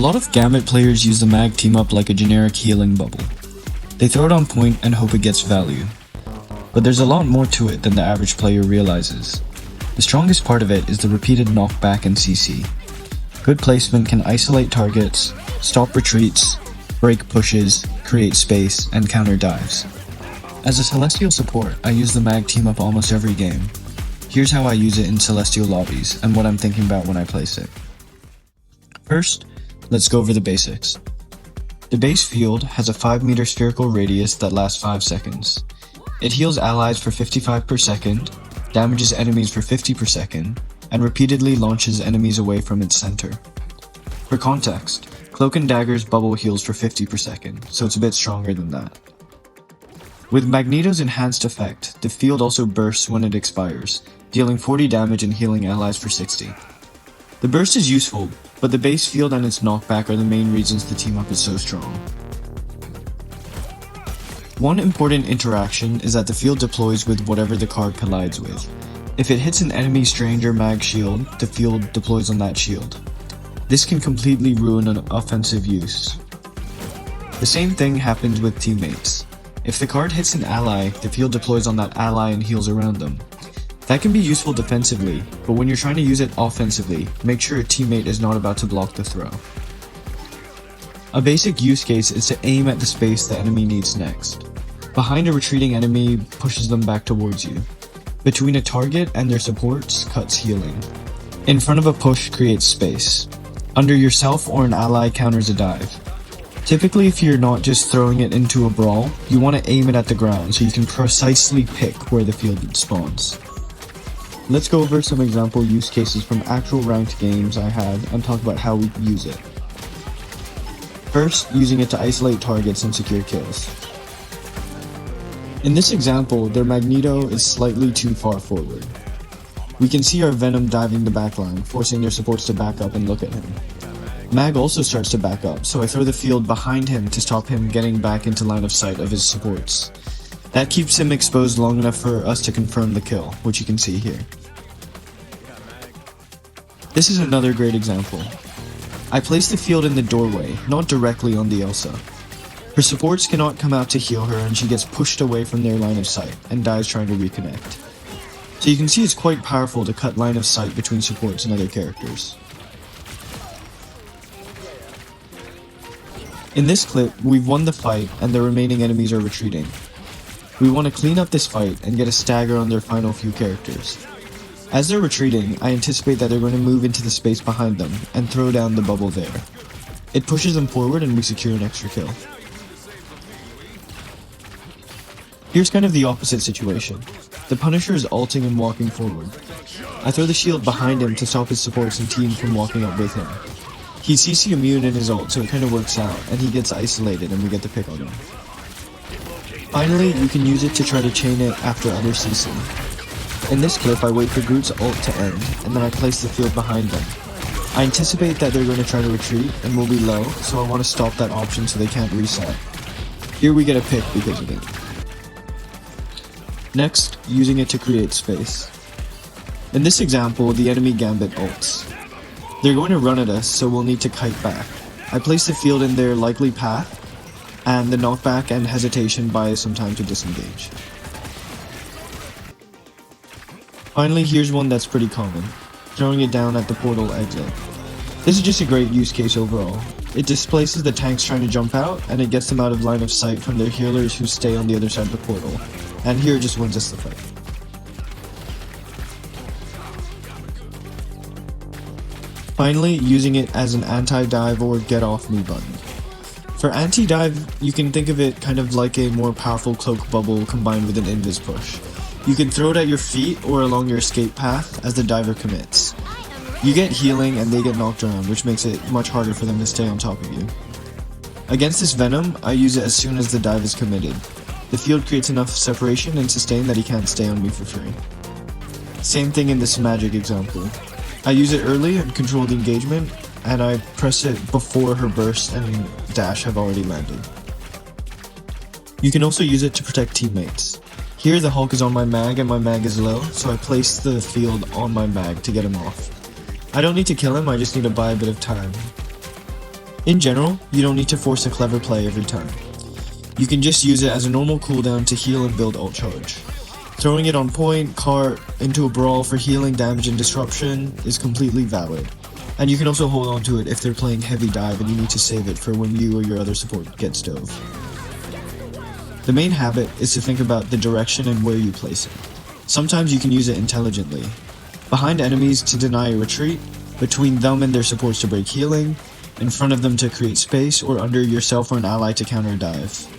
lot of Gambit players use the mag team up like a generic healing bubble. They throw it on point and hope it gets value. But there's a lot more to it than the average player realizes. The strongest part of it is the repeated knockback and CC. Good placement can isolate targets, stop retreats, break pushes, create space, and counter dives. As a Celestial support, I use the mag team up almost every game. Here's how I use it in Celestial lobbies, and what I'm thinking about when I place it. First, let's go over the basics. The base field has a 5-meter spherical radius that lasts 5 seconds. It heals allies for 55 per second, damages enemies for 50 per second, and repeatedly launches enemies away from its center. For context, Cloak and Dagger's bubble heals for 50 per second, so it's a bit stronger than that. With Magneto's enhanced effect, the field also bursts when it expires, dealing 40 damage and healing allies for 60. The burst is useful, but the base field and its knockback are the main reasons the team up is so strong. One important interaction is that the field deploys with whatever the card collides with. If it hits an enemy strange or mag shield, the field deploys on that shield. This can completely ruin an offensive use. The same thing happens with teammates. If the card hits an ally, the field deploys on that ally and heals around them. That can be useful defensively, but when you're trying to use it offensively, make sure a teammate is not about to block the throw. A basic use case is to aim at the space the enemy needs next. Behind a retreating enemy pushes them back towards you. Between a target and their supports cuts healing. In front of a push creates space. Under yourself or an ally counters a dive. Typically, if you're not just throwing it into a brawl, you want to aim it at the ground so you can precisely pick where the field spawns. Let's go over some example use cases from actual ranked games I had and talk about how we use it. First, using it to isolate targets and secure kills. In this example, their Magneto is slightly too far forward. We can see our Venom diving the backline, forcing their supports to back up and look at him. Mag also starts to back up, so I throw the field behind him to stop him getting back into line of sight of his supports. That keeps him exposed long enough for us to confirm the kill, which you can see here. This is another great example. I place the field in the doorway, not directly on the Elsa. Her supports cannot come out to heal her and she gets pushed away from their line of sight and dies trying to reconnect. So you can see it's quite powerful to cut line of sight between supports and other characters. In this clip, we've won the fight and the remaining enemies are retreating. We want to clean up this fight and get a stagger on their final few characters. As they're retreating, I anticipate that they're going to move into the space behind them and throw down the bubble there. It pushes them forward and we secure an extra kill. Here's kind of the opposite situation. The Punisher is ulting and walking forward. I throw the shield behind him to stop his supports and team from walking up with him. He's CC immune in his ult, so it kind of works out, and he gets isolated and we get the pick on him. Finally, you can use it to try to chain it after others CC. In this clip, I wait for Groot's ult to end, and then I place the field behind them. I anticipate that they're going to try to retreat and will be low, so I want to stop that option so they can't reset. Here we get a pick because of it. Next, using it to create space. In this example, the enemy Gambit ults. They're going to run at us, so we'll need to kite back. I place the field in their likely path, and the knockback and hesitation buys some time to disengage. Finally, here's one that's pretty common, throwing it down at the portal exit. This is just a great use case overall. It displaces the tanks trying to jump out, and it gets them out of line of sight from their healers who stay on the other side of the portal, and here it just wins us the fight. Finally, using it as an anti-dive or get off me button. For anti-dive, you can think of it kind of like a more powerful cloak bubble combined with an invis push. You can throw it at your feet or along your escape path as the diver commits. You get healing and they get knocked around, which makes it much harder for them to stay on top of you. Against this Venom, I use it as soon as the dive is committed. The field creates enough separation and sustain that he can't stay on me for free. Same thing in this magic example. I use it early and control the engagement, and I press it before her burst and dash have already landed. You can also use it to protect teammates. Here the Hulk is on my mag and my mag is low, so I place the field on my mag to get him off. I don't need to kill him, I just need to buy a bit of time. In general, you don't need to force a clever play every time. You can just use it as a normal cooldown to heal and build ult charge. Throwing it on point, cart, into a brawl for healing, damage, and disruption is completely valid. And you can also hold on to it if they're playing heavy dive and you need to save it for when you or your other support gets dove. The main habit is to think about the direction and where you place it. Sometimes you can use it intelligently. Behind enemies to deny a retreat, between them and their supports to break healing, in front of them to create space, or under yourself or an ally to counter a dive.